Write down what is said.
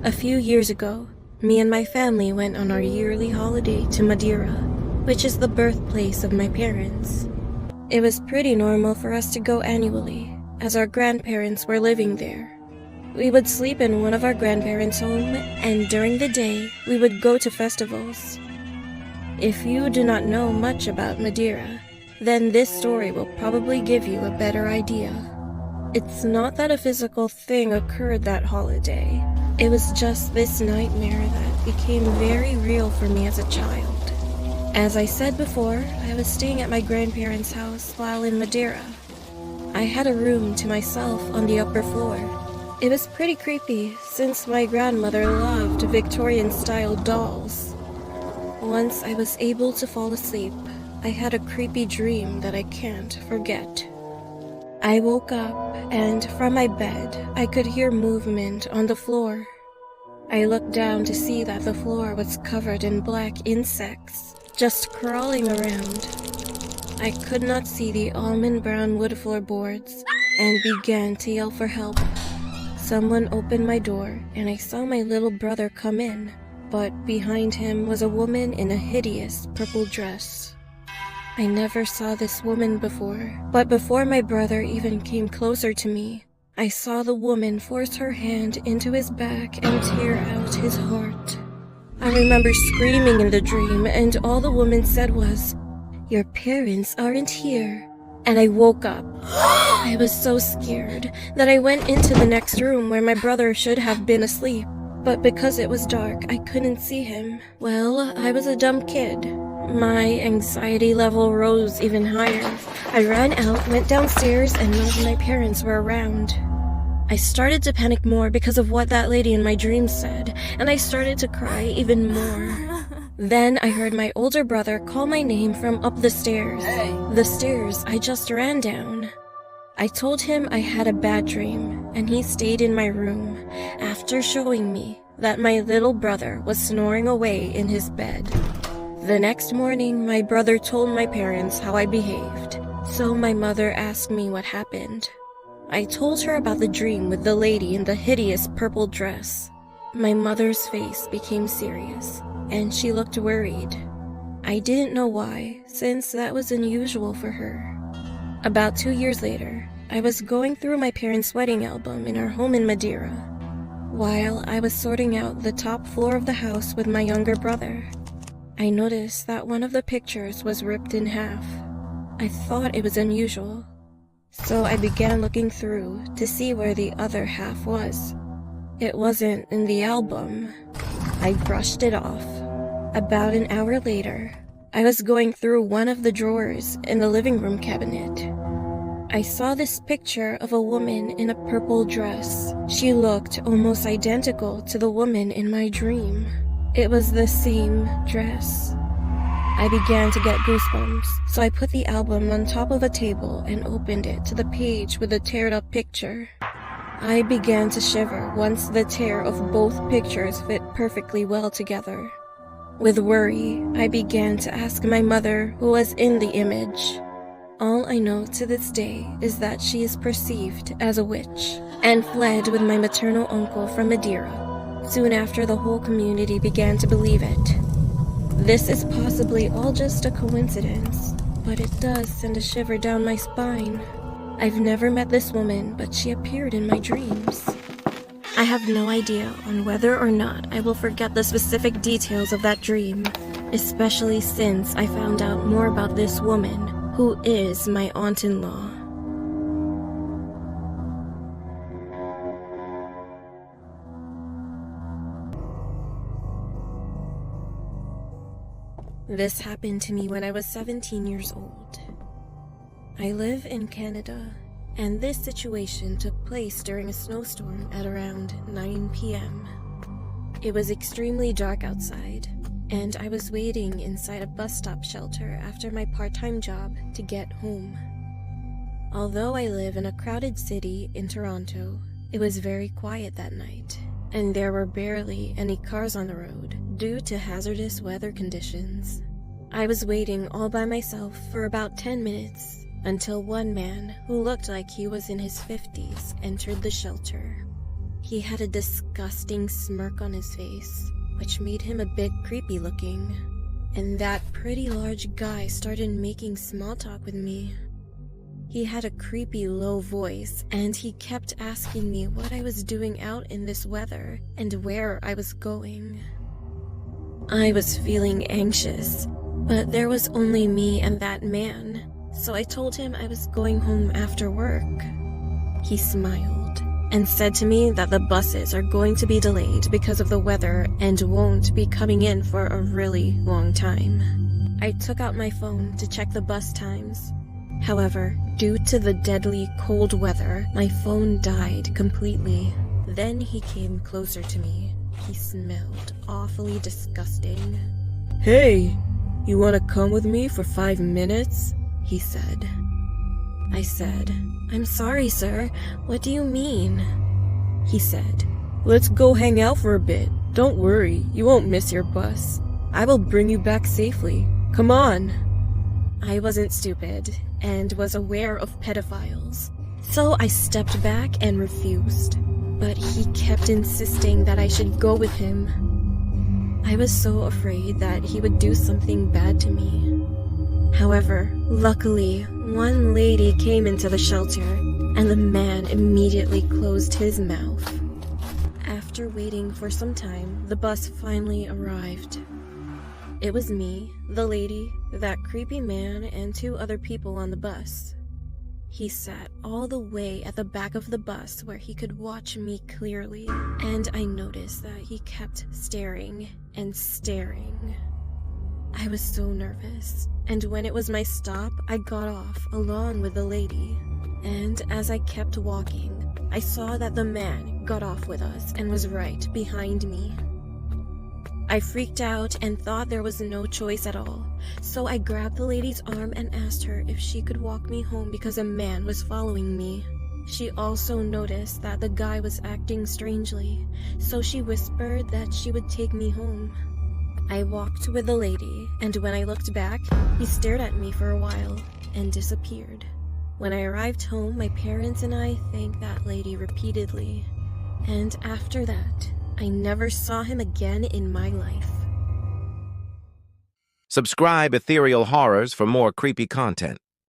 A few years ago, me and my family went on our yearly holiday to Madeira, which is the birthplace of my parents. It was pretty normal for us to go annually, as our grandparents were living there. We would sleep in one of our grandparents' home, and during the day, we would go to festivals. If you do not know much about Madeira, then this story will probably give you a better idea. It's not that a physical thing occurred that holiday. It was just this nightmare that became very real for me as a child. As I said before, I was staying at my grandparents' house while in Madeira. I had a room to myself on the upper floor. It was pretty creepy since my grandmother loved Victorian-style dolls. Once I was able to fall asleep, I had a creepy dream that I can't forget. I woke up, and from my bed, I could hear movement on the floor. I looked down to see that the floor was covered in black insects, just crawling around. I could not see the almond brown wood floorboards, and began to yell for help. Someone opened my door, and I saw my little brother come in, but behind him was a woman in a hideous purple dress. I never saw this woman before, but before my brother even came closer to me, I saw the woman force her hand into his back and tear out his heart. I remember screaming in the dream, and all the woman said was, "Your parents aren't here." And I woke up. I was so scared that I went into the next room where my brother should have been asleep, but because it was dark, I couldn't see him. Well, I was a dumb kid. My anxiety level rose even higher. I ran out, went downstairs, and none of my parents were around. I started to panic more because of what that lady in my dreams said, and I started to cry even more. Then I heard my older brother call my name from up the stairs. The stairs I just ran down. I told him I had a bad dream, and he stayed in my room after showing me that my little brother was snoring away in his bed. The next morning, my brother told my parents how I behaved, so my mother asked me what happened. I told her about the dream with the lady in the hideous purple dress. My mother's face became serious, and she looked worried. I didn't know why, since that was unusual for her. About 2 years later, I was going through my parents' wedding album in our home in Madeira, while I was sorting out the top floor of the house with my younger brother. I noticed that one of the pictures was ripped in half. I thought it was unusual, so I began looking through to see where the other half was. It wasn't in the album. I brushed it off. About an hour later, I was going through one of the drawers in the living room cabinet. I saw this picture of a woman in a purple dress. She looked almost identical to the woman in my dream. It was the same dress. I began to get goosebumps, so I put the album on top of a table and opened it to the page with the teared-up picture. I began to shiver once the tear of both pictures fit perfectly well together. With worry, I began to ask my mother who was in the image. All I know to this day is that she is perceived as a witch and fled with my maternal uncle from Madeira. Soon after, the whole community began to believe it. This is possibly all just a coincidence, but it does send a shiver down my spine. I've never met this woman, but she appeared in my dreams. I have no idea on whether or not I will forget the specific details of that dream, especially since I found out more about this woman, who is my aunt-in-law. This happened to me when I was 17 years old. I live in Canada, and this situation took place during a snowstorm at around 9 p.m. It was extremely dark outside, and I was waiting inside a bus stop shelter after my part-time job to get home. Although I live in a crowded city in Toronto, it was very quiet that night, and there were barely any cars on the road due to hazardous weather conditions. I was waiting all by myself for about 10 minutes until one man who looked like he was in his 50s entered the shelter. He had a disgusting smirk on his face, which made him a bit creepy looking. And that pretty large guy started making small talk with me. He had a creepy low voice, and he kept asking me what I was doing out in this weather and where I was going. I was feeling anxious, but there was only me and that man, so I told him I was going home after work. He smiled and said to me that the buses are going to be delayed because of the weather and won't be coming in for a really long time. I took out my phone to check the bus times. However, due to the deadly cold weather, my phone died completely. Then he came closer to me. He smelled awfully disgusting. "Hey, you want to come with me for 5 minutes?" he said. I said, "I'm sorry, sir. What do you mean?" He said, "Let's go hang out for a bit. Don't worry, you won't miss your bus. I will bring you back safely. Come on." I wasn't stupid and was aware of pedophiles, so I stepped back and refused. But he kept insisting that I should go with him. I was so afraid that he would do something bad to me. However, luckily, one lady came into the shelter, and the man immediately closed his mouth. After waiting for some time, the bus finally arrived. It was me, the lady, that creepy man, and 2 other people on the bus. He sat all the way at the back of the bus where he could watch me clearly, and I noticed that he kept staring and staring. I was so nervous, and when it was my stop, I got off along with the lady. And as I kept walking, I saw that the man got off with us and was right behind me. I freaked out and thought there was no choice at all, so I grabbed the lady's arm and asked her if she could walk me home because a man was following me. She also noticed that the guy was acting strangely, so she whispered that she would take me home. I walked with the lady, and when I looked back, he stared at me for a while and disappeared. When I arrived home, my parents and I thanked that lady repeatedly, and after that, I never saw him again in my life. Subscribe Ethereal Horrors for more creepy content.